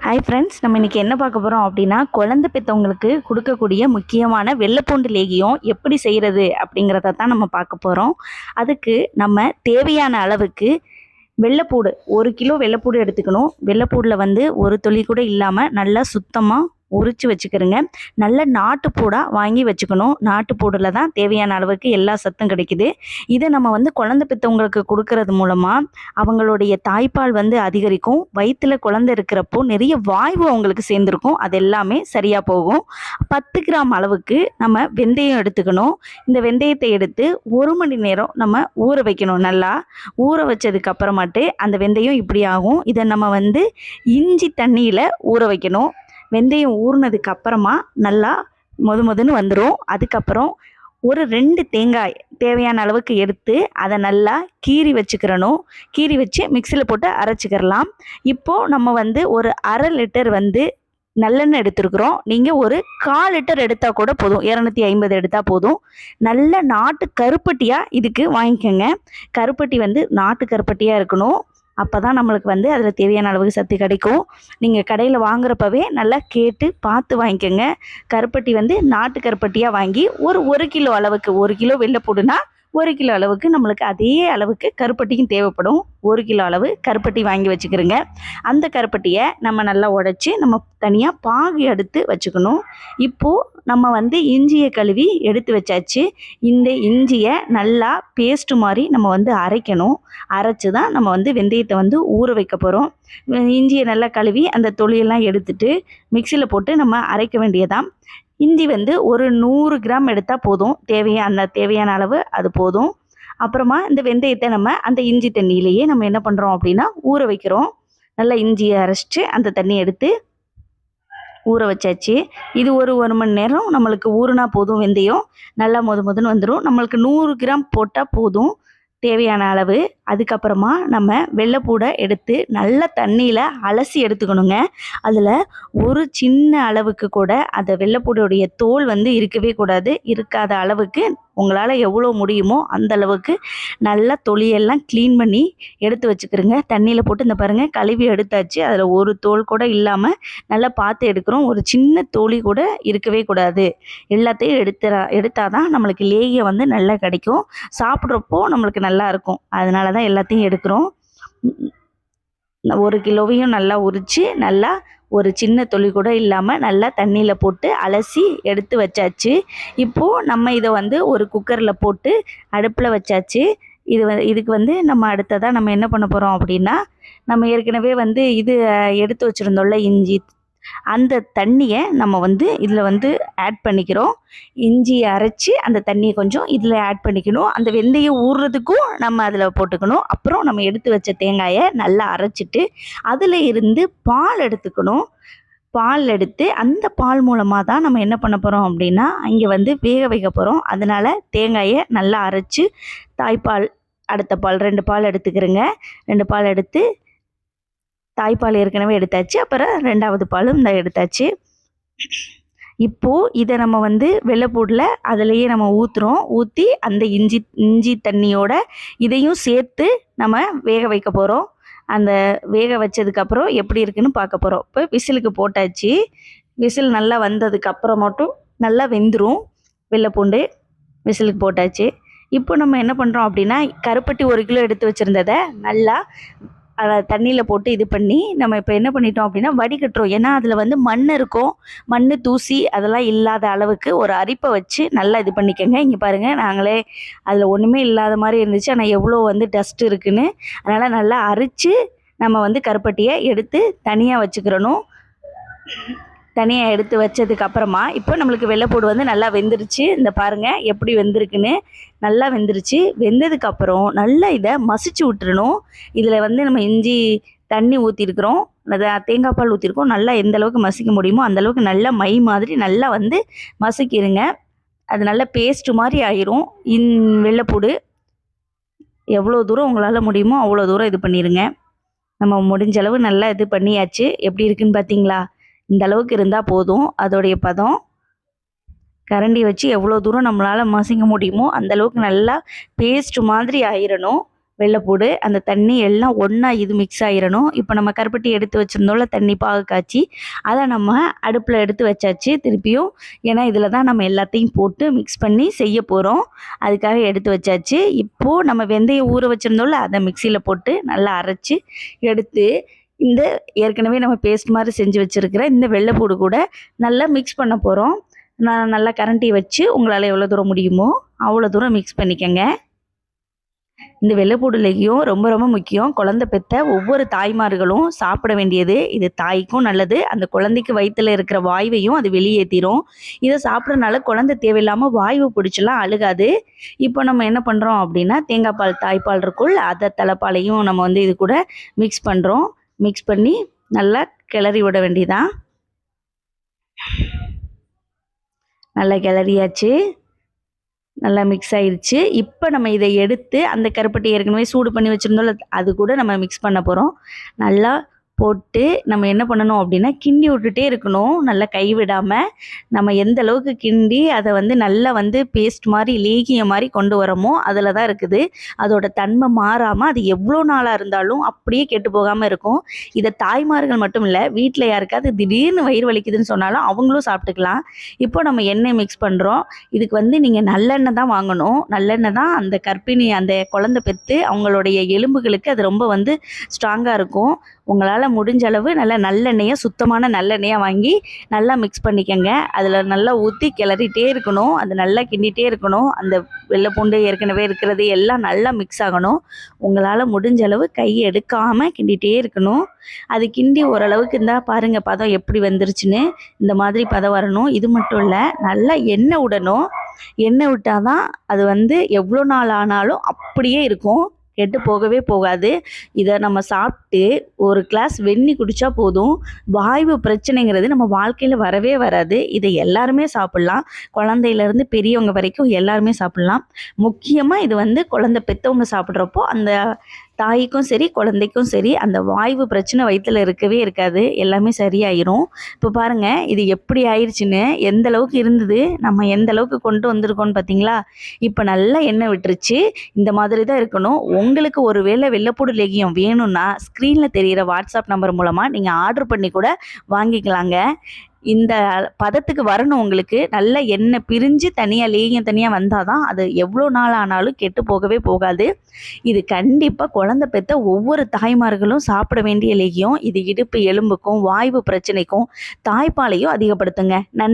Hi friends, நம்ம இன்றைக்கி என்ன பார்க்க போகிறோம் அப்படின்னா, குழந்தை பெற்றவங்களுக்கு கொடுக்கக்கூடிய முக்கியமான வெள்ளைப்பூண்டு லேகியம் எப்படி செய்கிறது அப்படிங்கிறத தான் நம்ம பார்க்க போகிறோம். அதுக்கு நம்ம தேவையான அளவுக்கு வெள்ளைப்பூடு 1 கிலோ வெள்ளைப்பூடு எடுத்துக்கணும். வெள்ளைப்பூடில் வந்து ஒரு துளி கூட இல்லாமல் நல்லா சுத்தமாக உரித்து வச்சுக்கிறோங்க. நல்ல நாட்டுப்பூடாக வாங்கி வச்சுக்கணும். நாட்டுப்பூடில் தான் தேவையான அளவுக்கு எல்லா சத்தும் கிடைக்குது. இதை நம்ம வந்து குழந்தை பெற்றவங்களுக்கு கொடுக்கறது மூலமாக அவங்களுடைய தாய்ப்பால் வந்து அதிகரிக்கும். வயிற்றில் குழந்தை இருக்கிறப்போ நிறைய வாய்வு அவங்களுக்கு சேர்ந்துருக்கும். அது எல்லாமே சரியாக போகும். 10 கிராம் அளவுக்கு நம்ம வெந்தயம் எடுத்துக்கணும். இந்த வெந்தயத்தை எடுத்து 1 மணி நேரம் நம்ம ஊற வைக்கணும். நல்லா ஊற வச்சதுக்கு அப்புறமாட்டு அந்த வெந்தயம் இப்படி ஆகும். இதை நம்ம வந்து இஞ்சி தண்ணியில் ஊற வைக்கணும். வெந்தயம் ஊறினதுக்கு அப்புறமா நல்லா மொதுன்னு வந்துடும். அதுக்கப்புறம் ஒரு 2 தேங்காய் தேவையான அளவுக்கு எடுத்து அதை நல்லா கீறி வச்சுக்கிறணும். கீறி வச்சு மிக்சியில் போட்டு அரைச்சிக்கிறலாம். இப்போது நம்ம வந்து ஒரு 1/2 லிட்டர் வந்து நல்லெண்ணெய் எடுத்துருக்குறோம். நீங்கள் ஒரு 1/4 லிட்டர் எடுத்தால் கூட போதும். 250 எடுத்தால் போதும். நல்ல நாட்டு கருப்பட்டியாக இதுக்கு வாங்கிக்கோங்க. கருப்பட்டி வந்து நாட்டு கருப்பட்டியாக இருக்கணும். அப்போ தான் நம்மளுக்கு வந்து அதில் தேவையான அளவுக்கு சத்து கிடைக்கும். நீங்கள் கடையில் வாங்குறப்பவே நல்லா கேட்டு பார்த்து வாங்கிக்கோங்க. கருப்பட்டி வந்து நாட்டு கருப்பட்டியாக வாங்கி ஒரு 1 கிலோ அளவுக்கு, 1 கிலோ வெள்ளைப்பூடுனா 1 கிலோ அளவுக்கு நம்மளுக்கு அதே அளவுக்கு கருப்பட்டியும் தேவைப்படும். 1 கிலோ அளவு கருப்பட்டி வாங்கி வச்சுக்கிறோங்க. அந்த கருப்பட்டியை நம்ம நல்லா உடச்சி நம்ம தனியாக பாகு எடுத்து வச்சுக்கணும். இப்போது நம்ம வந்து இஞ்சியை கழுவி எடுத்து வச்சாச்சு. இந்த இஞ்சியை நல்லா பேஸ்ட்டு மாதிரி நம்ம வந்து அரைக்கணும். அரைச்சி தான் நம்ம வந்து வெந்தயத்தை வந்து ஊற வைக்க போகிறோம். இஞ்சியை நல்லா கழுவி அந்த தொலியெல்லாம் எடுத்துட்டு மிக்சியில் போட்டு நம்ம அரைக்க வேண்டியதான். இஞ்சி வந்து ஒரு 100 கிராம் எடுத்தால் போதும். தேவையான அளவு அது போதும். அப்புறமா இந்த வெந்தயத்தை நம்ம அந்த இஞ்சி தண்ணியிலேயே நம்ம என்ன பண்ணுறோம் அப்படின்னா ஊற வைக்கிறோம். நல்லா இஞ்சியை அரைச்சிட்டு அந்த தண்ணி எடுத்து ஊற வச்சாச்சு. இது ஒரு மணி நேரம் நம்மளுக்கு ஊறுனா போதும். வெந்தயம் நல்லா மொதுன்னு வந்துடும். நம்மளுக்கு 100 கிராம் போட்டால் போதும் தேவையான அளவு. அதுக்கப்புறமா நம்ம வெள்ளைப்பூடை எடுத்து நல்ல தண்ணியில் அலசி எடுத்துக்கணுங்க. அதில் ஒரு சின்ன அளவுக்கு கூட அந்த வெள்ளைப்பூடைய தோல் வந்து இருக்கவே கூடாது. இருக்காத அளவுக்கு உங்களால் எவ்வளோ முடியுமோ அந்த அளவுக்கு நல்லா தொலியெல்லாம் க்ளீன் பண்ணி எடுத்து வச்சுக்கிறோங்க. தண்ணியில் போட்டு இந்த பாருங்கள் கழுவி எடுத்தாச்சு. அதில் ஒரு தோல் கூட இல்லாமல் நல்லா பார்த்து எடுக்கிறோம். ஒரு சின்ன தோலி கூட இருக்கவே கூடாது. எல்லாத்தையும் எடுத்தால் தான் நம்மளுக்கு லேகியம் வந்து நல்லா கிடைக்கும். சாப்பிட்றப்போ நம்மளுக்கு நல்லா இருக்கும். அதனால தான் எல்லாத்தையும் எடுக்கிறோம். 1 கிலோவையும் நல்லா உரித்து நல்லா ஒரு சின்ன துளி கூட இல்லாமல் நல்லா தண்ணியில் போட்டு அலசி எடுத்து வச்சாச்சு. இப்போது நம்ம இதை வந்து ஒரு குக்கரில் போட்டு அடுப்பில் வச்சாச்சு. இதுக்கு வந்து நம்ம அடுத்ததாக நம்ம என்ன பண்ண போகிறோம் அப்படின்னா, நம்ம ஏற்கனவே வந்து இது எடுத்து வச்சுருந்தோம்ல இஞ்சி, அந்த தண்ணியை நம்ம வந்து இதில் வந்து ஆட் பண்ணிக்கிறோம். இஞ்சியை அரைச்சி அந்த தண்ணியை கொஞ்சம் இதில் ஆட் பண்ணிக்கணும். அந்த வெந்தயம் ஊறுறதுக்கும் நம்ம அதில் போட்டுக்கணும். அப்புறம் நம்ம எடுத்து வச்ச தேங்காயை நல்லா அரைச்சிட்டு அதில் இருந்து பால் எடுத்துக்கணும். பால் எடுத்து அந்த பால் மூலமாக தான் நம்ம என்ன பண்ண போகிறோம் அப்படின்னா இங்கே வந்து வேக வைக்க போகிறோம். அதனால் தேங்காயை நல்லா அரைச்சி தாய்ப்பால், அடுத்த பால் 2 பால் எடுத்துக்கிறோங்க. 2 பால் எடுத்து தாய்ப்பால் ஏற்கனவே எடுத்தாச்சு. அப்புறம் 2வது பாலும் இந்த எடுத்தாச்சு. இப்போது இதை நம்ம வந்து வெள்ளைப்பூடில் அதிலையே நம்ம ஊற்றுறோம். ஊற்றி அந்த இஞ்சி தண்ணியோட இதையும் சேர்த்து நம்ம வேக வைக்க போகிறோம். அந்த வேக வச்சதுக்கப்புறம் எப்படி இருக்குன்னு பார்க்க போகிறோம். இப்போ விசிலுக்கு போட்டாச்சு. விசில் நல்லா வந்ததுக்கப்புறம் மட்டும் நல்லா வெந்துடும் வெள்ளைப்பூண்டு. விசிலுக்கு போட்டாச்சு. இப்போ நம்ம என்ன பண்ணுறோம் அப்படின்னா கருப்பட்டி 1 கிலோ எடுத்து வச்சுருந்ததை நல்லா அதை தண்ணியில் போட்டு இது பண்ணி நம்ம இப்போ என்ன பண்ணிட்டோம் அப்படின்னா வடிகட்டுறோம். ஏன்னா அதில் வந்து மண் இருக்கும். மண், தூசி அதெல்லாம் இல்லாத அளவுக்கு ஒரு அரிப்பை வச்சு நல்லா இது பண்ணிக்கோங்க. இங்கே பாருங்கள், நாங்களே அதில் ஒன்றுமே இல்லாத மாதிரி இருந்துச்சு. ஆனால் எவ்வளோ வந்து டஸ்ட் இருக்குதுன்னு. அதனால் நல்லா அரித்து நம்ம வந்து கருப்பட்டியை எடுத்து தனியாக வச்சுக்கிறணும். தனியாக எடுத்து வச்சதுக்கப்புறமா இப்போ நம்மளுக்கு வெள்ளைப்பூடு வந்து நல்லா வெந்துருச்சு. இந்த பாருங்கள் எப்படி வெந்திருக்குன்னு. நல்லா வெந்துருச்சு. வெந்ததுக்கப்புறம் நல்லா இதை மசிச்சு விட்டுறணும். இதில் வந்து நம்ம இஞ்சி தண்ணி ஊற்றிருக்கிறோம், அதை தேங்காய் பால் ஊற்றிருக்கோம். நல்லா எந்த அளவுக்கு மசிக்க முடியுமோ அந்தளவுக்கு நல்லா மை மாதிரி நல்லா வந்து மசிக்கிருங்க. அது நல்லா பேஸ்ட்டு மாதிரி ஆயிரும். வெள்ளைப்பூடு எவ்வளோ தூரம் உங்களால் முடியுமோ அவ்வளோ தூரம் இது பண்ணிடுங்க. நம்ம முடிஞ்ச அளவு நல்லா இது பண்ணியாச்சு. எப்படி இருக்குன்னு பார்த்தீங்களா? இந்த அளவுக்கு இருந்தால் போதும். அதோடைய பதம் கரண்டி வச்சு எவ்வளோ தூரம் நம்மளால் மசிக்க முடியுமோ அந்தளவுக்கு நல்லா பேஸ்ட் மாதிரி ஆயிடணும். வெள்ளைப்பூடு, அந்த தண்ணி எல்லாம் ஒன்றா இது மிக்ஸ் ஆயிரணும். இப்போ நம்ம கருப்பட்டி எடுத்து வச்சுருந்தோம்ல தண்ணி பாகு காய்ச்சி, அதை நம்ம அடுப்பில் எடுத்து வச்சாச்சு திருப்பியும். ஏன்னா இதில் தான் நம்ம எல்லாத்தையும் போட்டு மிக்ஸ் பண்ணி செய்ய போகிறோம். அதுக்காக எடுத்து வச்சாச்சு. இப்போது நம்ம வெந்தயம் ஊற வச்சுருந்தோம்ல அதை மிக்சியில் போட்டு நல்லா அரைச்சி எடுத்து இந்த ஏற்கனவே நம்ம பேஸ்ட் மாதிரி செஞ்சு வச்சுருக்கிற இந்த வெள்ளைப்பூடு கூட நல்லா மிக்ஸ் பண்ண போகிறோம். நான் நல்லா கரண்டி வச்சு உங்களால் எவ்வளோ தூரம் முடியுமோ அவ்வளோ தூரம் மிக்ஸ் பண்ணிக்கங்க. இந்த வெள்ளைப்பூடு லேகியம் ரொம்ப ரொம்ப முக்கியம். குழந்தை பெற்ற ஒவ்வொரு தாய்மார்களும் சாப்பிட வேண்டியது. இது தாய்க்கும் நல்லது, அந்த குழந்தைக்கு வயிற்றில் இருக்கிற வாய்வையும் அது வெளியேற்றிடும். இதை சாப்பிட்றதுனால குழந்தை தேவையில்லாமல் வாய்வு பிடிச்சலாம் அழுகாது. இப்போ நம்ம என்ன பண்ணுறோம் அப்படின்னா தேங்காய் பால் தாய்ப்பால் இருக்குள் அதை தலைப்பாலையும் நம்ம இது கூட மிக்ஸ் பண்ணுறோம். மிக்ஸ் பண்ணி நல்லா கிளறி விட வேண்டியதான். நல்லா கிளறியாச்சு, நல்லா மிக்ஸ் ஆயிடுச்சு. இப்போ நம்ம இதை எடுத்து அந்த கருப்பட்டி ஏற்கனவே சூடு பண்ணி வச்சுருந்தோம்ல அது கூட நம்ம மிக்ஸ் பண்ண போகிறோம். நல்லா போட்டு நம்ம என்ன பண்ணணும் அப்படின்னா கிண்டி விட்டுட்டே இருக்கணும், நல்லா கைவிடாமல். நம்ம எந்த அளவுக்கு கிண்டி அதை நல்லா பேஸ்ட் மாதிரி லேகிய மாதிரி கொண்டு வரமோ அதில் தான் இருக்குது அதோட தன்மை மாறாமல். அது எவ்வளோ நாளாக இருந்தாலும் அப்படியே கெட்டு போகாமல் இருக்கும். இதை தாய்மார்கள் மட்டும் இல்லை, வீட்டில் யாருக்காவது திடீர்னு வயிறு வலிக்குதுன்னு சொன்னாலும் அவங்களும் சாப்பிட்டுக்கலாம். இப்போ நம்ம எண்ணெய் மிக்ஸ் பண்ணுறோம். இதுக்கு நீங்கள் நல்லெண்ணெய் தான் வாங்கணும். நல்லெண்ணெய் தான் அந்த கர்ப்பிணி அந்த குழந்தை பெற்று அவங்களுடைய எலும்புகளுக்கு அது ரொம்ப ஸ்ட்ராங்காக இருக்கும். உங்களால் முடிஞ்ச அளவு நல்லெண்ணெயை சுத்தமான நல்லெண்ணெயாக வாங்கி நல்லா மிக்ஸ் பண்ணிக்கங்க. அதில் நல்லா ஊற்றி கிளறிட்டே இருக்கணும், அது நல்லா கிண்டிகிட்டே இருக்கணும். அந்த வெள்ளைப்பூண்டு ஏற்கனவே இருக்கிறது எல்லாம் நல்லா மிக்ஸ் ஆகணும். உங்களால் முடிஞ்ச அளவு கை எடுக்காமல் கிண்டிகிட்டே இருக்கணும். அது கிண்டி ஓரளவுக்கு இருந்தால் பாருங்கள் பதம் எப்படி வந்துருச்சுன்னு. இந்த மாதிரி பதம் வரணும். இது மட்டும் இல்லை, நல்லா எண்ணெய் விடணும். எண்ணெய் விட்டால் தான் அது எவ்வளோ நாள் ஆனாலும் அப்படியே இருக்கும், கெட்டு போகவே போகாது. இதை நம்ம சாப்பிட்டு ஒரு கிளாஸ் வெந்நி குடித்தா போதும், வாய்வு பிரச்சனைங்கிறது நம்ம வாழ்க்கையில் வரவே வராது. இதை எல்லாருமே சாப்பிட்லாம், குழந்தையிலேருந்து பெரியவங்க வரைக்கும் எல்லாருமே சாப்பிட்லாம். முக்கியமாக இது குழந்தை பெற்றவங்க சாப்பிட்றப்போ அந்த தாய்க்கும் சரி குழந்தைக்கும் சரி அந்த வாய்வு பிரச்சனை வயிற்றில் இருக்கவே இருக்காது, எல்லாமே சரியாயிரும். இப்போ பாருங்கள் இது எப்படி ஆயிடுச்சுன்னு. எந்த அளவுக்கு இருந்தது, நம்ம எந்த அளவுக்கு கொண்டு வந்திருக்கோன்னு பார்த்தீங்களா? இப்போ நல்லா எண்ணெய் விட்டுருச்சு. இந்த மாதிரி தான் இருக்கணும். உங்களுக்கு ஒரு வேளை வெள்ளைப்பூடு லேகியம் வேணும்னா ஸ்க்ரீனில் தெரிகிற வாட்ஸ்அப் நம்பர் மூலமாக நீங்கள் ஆர்டர் பண்ணி கூட வாங்கிக்கலாங்க. இந்த பதத்துக்கு வரணும். உங்களுக்கு நல்ல எண்ணெய் பிரிஞ்சு தனியாக லேகியம் தனியாக வந்தால் தான் அது எவ்வளோ நாள் ஆனாலும் கெட்டு போகவே போகாது. இது கண்டிப்பாக குழந்தை பெற்ற ஒவ்வொரு தாய்மார்களும் சாப்பிட வேண்டிய லேகியம். இது இடுப்பு எலும்புக்கும் வாய்வு பிரச்சனைக்கும் தாய்ப்பாலையும் அதிகப்படுத்துங்க.